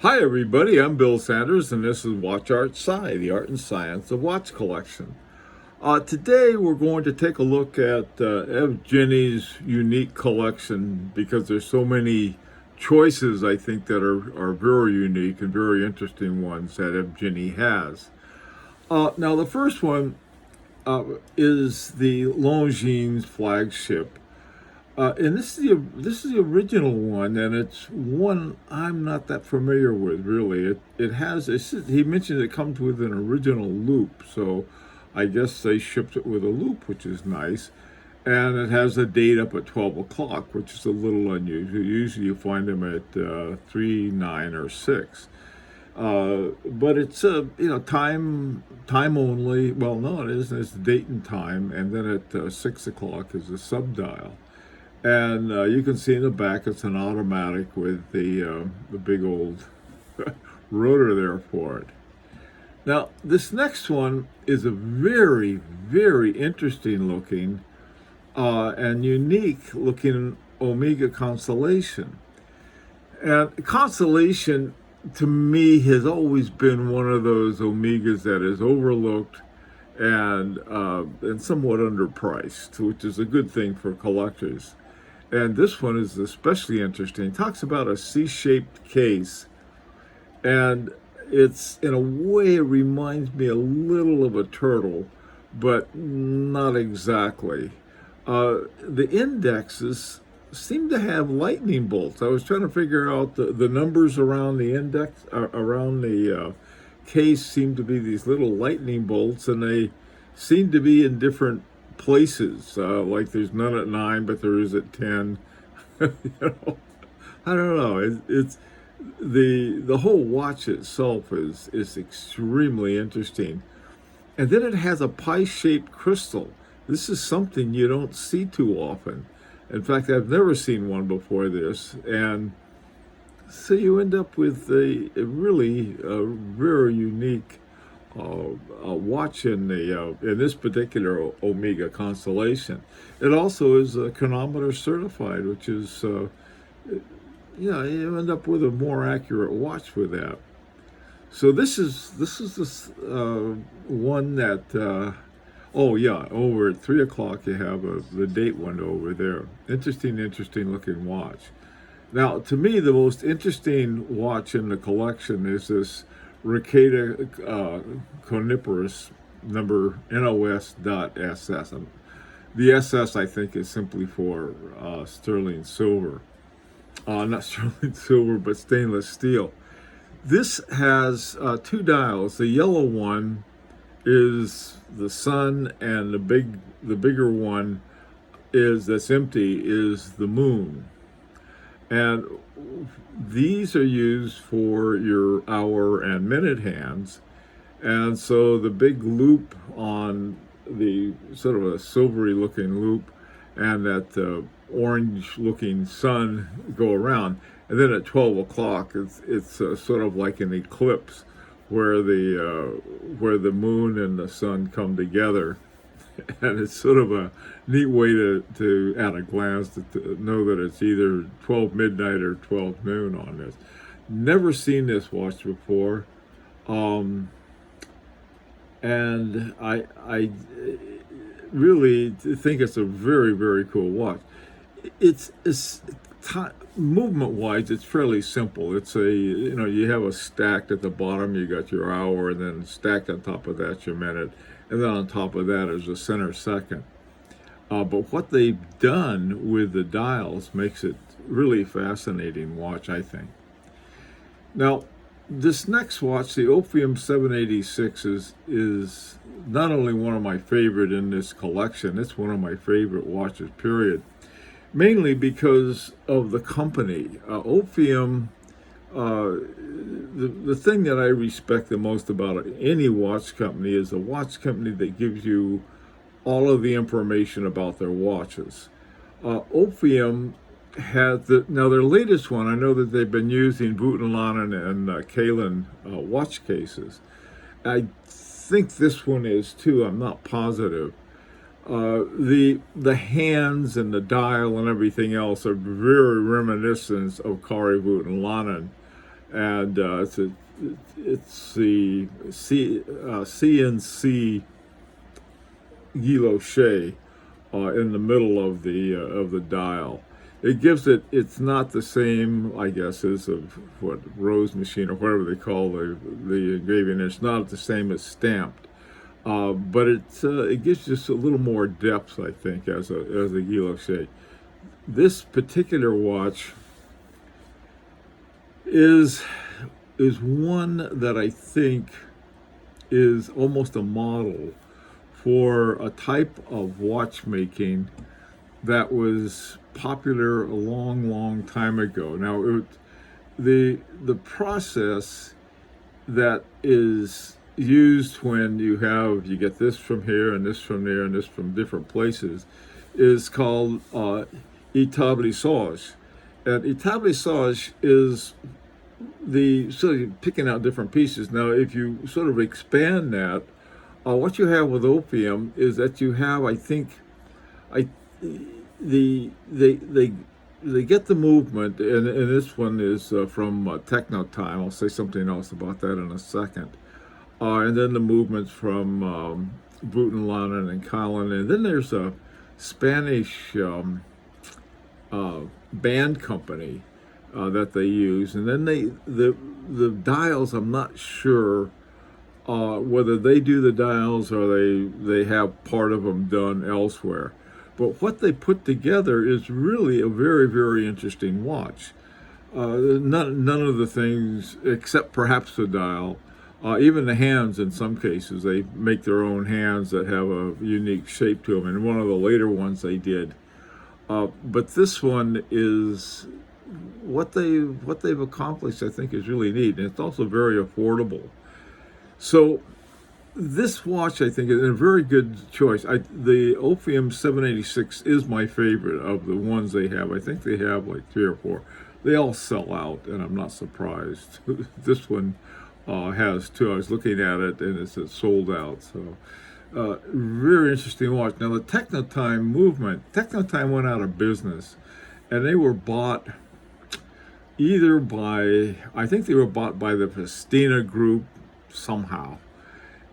Hi everybody, I'm Bill Sanders and this is Watch Art Sci, the art and science of watch collection. Today we're going to take a look at Evgeni's unique collection because there's so many choices I think that are very unique and very interesting ones that Evgeni has. Now the first one is the Longines flagship. And this is the original one, and it's one I'm not that familiar with really. He mentioned it comes with an original loop, so I guess they shipped it with a loop, which is nice. And it has a date up at 12 o'clock, which is a little unusual. Usually you find them at 3, 9, or 6. But it's time only. Well, no, it isn't. It's date and time, and then at 6 o'clock is a subdial. And you can see in the back it's an automatic with the big old rotor there for it. Now, this next one is a very, very interesting looking and unique looking Omega Constellation. And Constellation, to me, has always been one of those Omegas that is overlooked and somewhat underpriced, which is a good thing for collectors. And this one is especially interesting. It talks about a C-shaped case, and it's, in a way, it reminds me a little of a turtle, but not exactly. The indexes seem to have lightning bolts. I was trying to figure out the numbers around the index, around the case seem to be these little lightning bolts, and they seem to be in different places. Like there's none at 9, but there is at 10. I don't know. It's the whole watch itself is extremely interesting, and then it has a pie-shaped crystal. This is something you don't see too often. In fact, I've never seen one before this, and so you end up with a really very unique watch in this particular Omega Constellation. It also is chronometer certified, which is you end up with a more accurate watch with that. So this is this one that over at 3 o'clock you have the date window over there. Interesting looking watch. Now, to me, the most interesting watch in the collection is this Riccata Coniferous number NOS.SS. The SS, I think, is simply for sterling silver. Not sterling silver, but stainless steel. This has 2 dials. The yellow one is the sun, and the bigger one that's empty is the moon. And these are used for your hour and minute hands. And so the big loop on the sort of a silvery looking loop and that orange looking sun go around. And then at 12 o'clock, it's sort of like an eclipse where the moon and the sun come together. And it's sort of a neat way to at a glance, to know that it's either 12 midnight or 12 noon on this. Never seen this watch before. And I really think it's a very, very cool watch. Movement-wise, it's fairly simple. It's you have a stacked at the bottom, you got your hour, and then stacked on top of that your minute. And then on top of that is a center second. But what they've done with the dials makes it really fascinating watch, I think. Now, this next watch, the Opium 786, is not only one of my favorite in this collection, it's one of my favorite watches, period. Mainly because of the company. Opium, the thing that I respect the most about any watch company is a watch company that gives you all of the information about their watches. Opium had now their latest one. I know that they've been using Butenlanen and Kalin watch cases. I think this one is too. I'm not positive. The hands and the dial and everything else are very reminiscent of Kari Butenlanen. and it's the CNC guilloche in the middle of the dial. It gives it. It's not the same, I guess, as of what Rose machine or whatever they call the engraving. It's not the same as stamped, but it gives just a little more depth, I think, as a guilloche. This particular watch is one that I think is almost a model for a type of watchmaking that was popular a long, long time ago. Now, the process that is used when you get this from here and this from there and this from different places is called établissage. And établissage is picking out different pieces. Now, if you sort of expand that, what you have with Opium is that you have, I think, they get the movement, and this one is from Techno Time. I'll say something else about that in a second. And then the movements from Brutenlanen and Colin, and then there's a Spanish band company that they use, and then the dials. I'm not sure whether they do the dials or they have part of them done elsewhere. But what they put together is really a very, very interesting watch. None of the things, except perhaps the dial, even the hands in some cases, they make their own hands that have a unique shape to them. And one of the later ones they did. But this one is what they've accomplished, I think, is really neat. And it's also very affordable. So this watch, I think, is a very good choice. The Opium 786 is my favorite of the ones they have. I think they have like 3 or 4. They all sell out, and I'm not surprised. This one has 2. I was looking at it, and it's sold out. So very interesting watch. Now, the Technotime movement, Technotime went out of business, and they were bought either by, I think they were bought by the Festina Group somehow.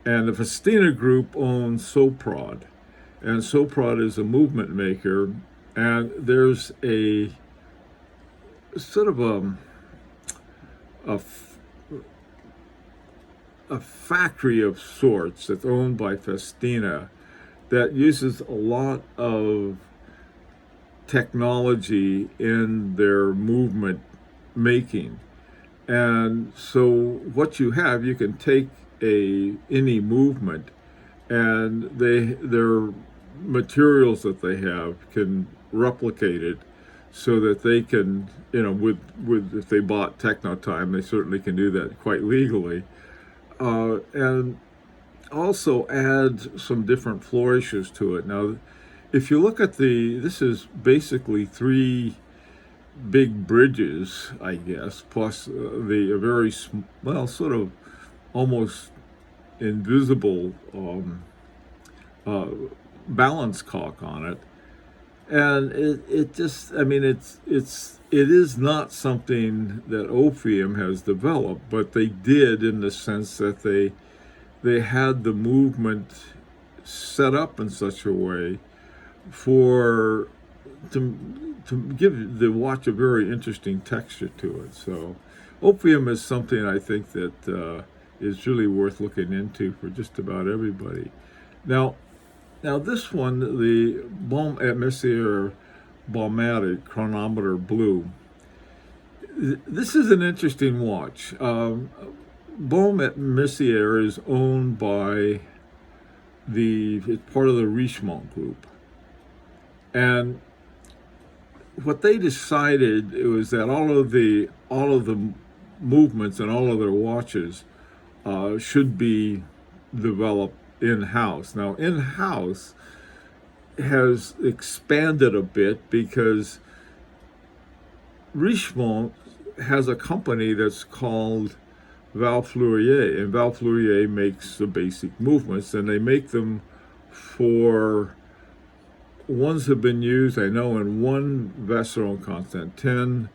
And the Festina Group owns Soprod, and Soprod is a movement maker, and there's a sort of a factory of sorts that's owned by Festina that uses a lot of technology in their movement making. And so what you have, you can take any movement, and their materials that they have can replicate it, so that they can, with if they bought Technotime, they certainly can do that quite legally, and also add some different flourishes to it. Now, if you look at this is basically 3 big bridges, I guess, plus a very sort of almost invisible balance cock on it, and it just, I mean, it is not something that Opium has developed, but they did, in the sense that they had the movement set up in such a way to give the watch a very interesting texture to it. So Opium is something I think that is really worth looking into for just about everybody. Now this one, the Balm Atmosphere Balmatic Chronometer Blue, this is an interesting watch. Balm Atmosphere is owned by it's part of the Richemont group. And what they decided was that all of the movements and all of their watches should be developed in-house. Now, in-house has expanded a bit because Richemont has a company that's called Val Fleurier, and Val Fleurier makes the basic movements, and they make them for ones have been used, I know, in one Vacheron Constantin,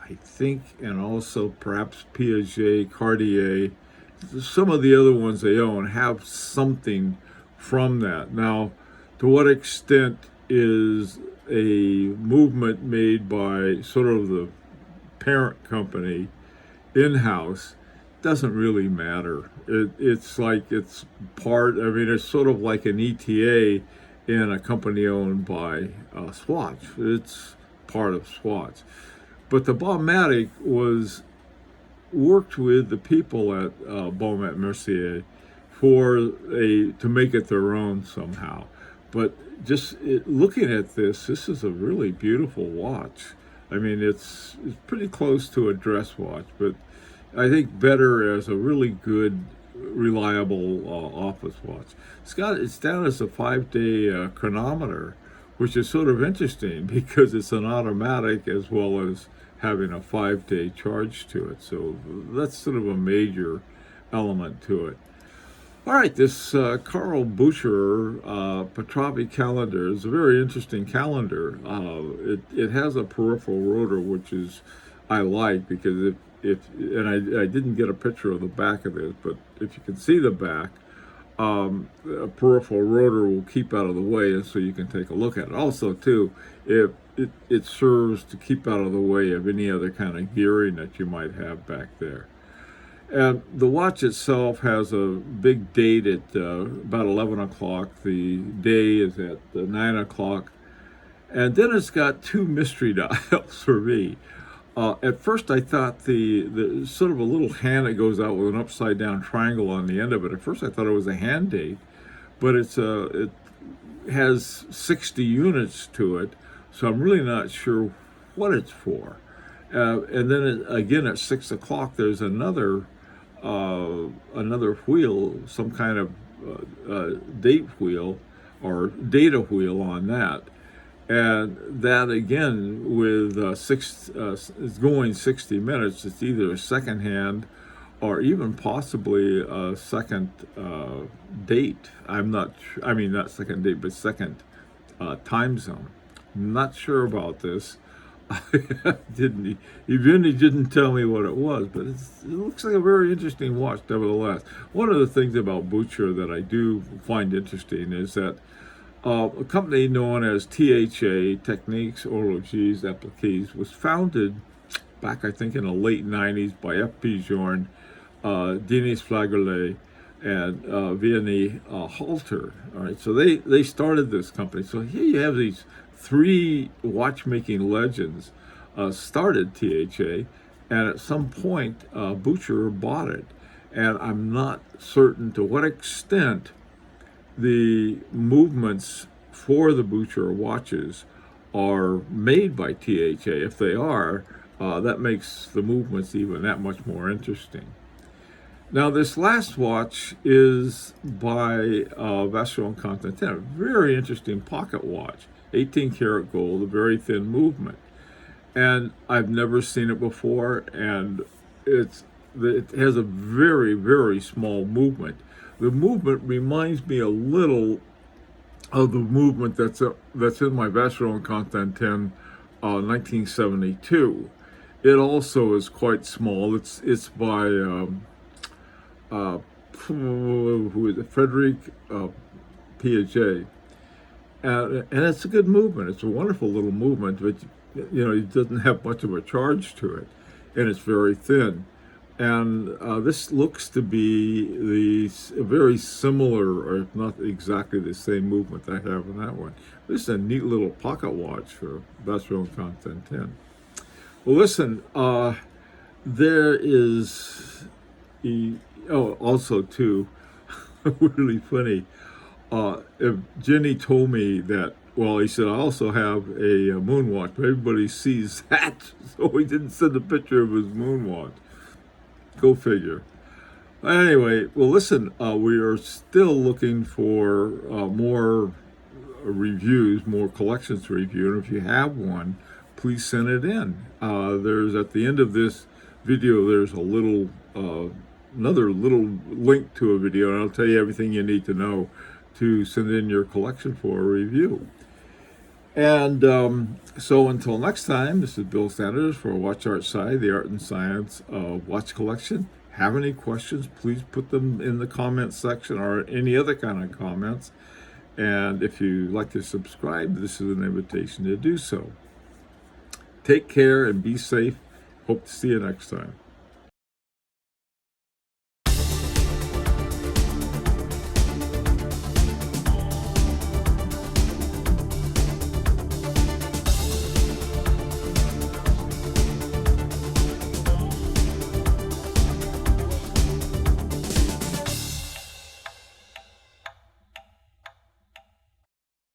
I think, and also perhaps Piaget, Cartier. Some of the other ones they own have something from that. Now, to what extent is a movement made by sort of the parent company in-house doesn't really matter. It's like it's part, I mean, it's sort of like an ETA in a company owned by Swatch. It's part of Swatch. But the Balmatic was worked with the people at Balm Atmosphere to make it their own somehow. But looking at this is a really beautiful watch. I mean, it's pretty close to a dress watch, but I think better as a really good, reliable office watch. It's down as a 5-day chronometer, which is sort of interesting because it's an automatic as well as having a 5-day charge to it. So that's sort of a major element to it. All right, this Carl Bucher Petrovi calendar is a very interesting calendar. It has a peripheral rotor, which is I like because and I didn't get a picture of the back of this, but if you can see the back, a peripheral rotor will keep out of the way, and so you can take a look at it. Also, too, it serves to keep out of the way of any other kind of gearing that you might have back there. And the watch itself has a big date at about 11 o'clock. The day is at 9 o'clock. And then it's got two mystery dials for me. At first I thought the sort of a little hand that goes out with an upside down triangle on the end of it. At first I thought it was a hand date, but it has 60 units to it. So I'm really not sure what it's for. And then again at 6 o'clock, there's another wheel, some kind of date wheel or data wheel on that. And that again, with it's going 60 minutes, it's either a second hand or even possibly a second date. I mean, not second date, but second time zone. I'm not sure about this. Evgeni didn't tell me what it was, but it looks like a very interesting watch nevertheless. One of the things about Bucher that I do find interesting is that a company known as THA, Techniques Horlogies Appliquées, was founded back, I think, in the late 90s by F.P. Jorn, Denis Flaggerlet, and Evgeni Halter. All right, so they started this company. So here you have these three watchmaking legends started THA, and at some point Bucher bought it. And I'm not certain to what extent the movements for the Bucher watches are made by THA. If they are, that makes the movements even that much more interesting. Now, this last watch is by Vacheron Constantin, a very interesting pocket watch, 18 karat gold, a very thin movement. And I've never seen it before, and it has a very, very small movement. The movement reminds me a little of the movement that's in my Vacheron Constantin 1972. It also is quite small. It's by who is it? Frederic Piaget, and it's a good movement. It's a wonderful little movement, but it doesn't have much of a charge to it, and it's very thin. And this looks to be a very similar, or if not exactly the same movement I have in that one. This is a neat little pocket watch for Vacheron Constantin. Well, listen, there is, also too, really funny. Evgeni told me that, well, he said, I also have a moon watch, but everybody sees that, so he didn't send a picture of his moon watch. Go figure. Anyway, well, listen, we are still looking for more reviews, more collections to review, and if you have one, please send it in. There's at the end of this video, there's a little, another little link to a video, and I'll tell you everything you need to know to send in your collection for a review. And so until next time, this is Bill Sanders for Watch Art Sci, the art and science of watch collection. Have any questions, please put them in the comments section or any other kind of comments. And if you like to subscribe, this is an invitation to do so. Take care and be safe. Hope to see you next time.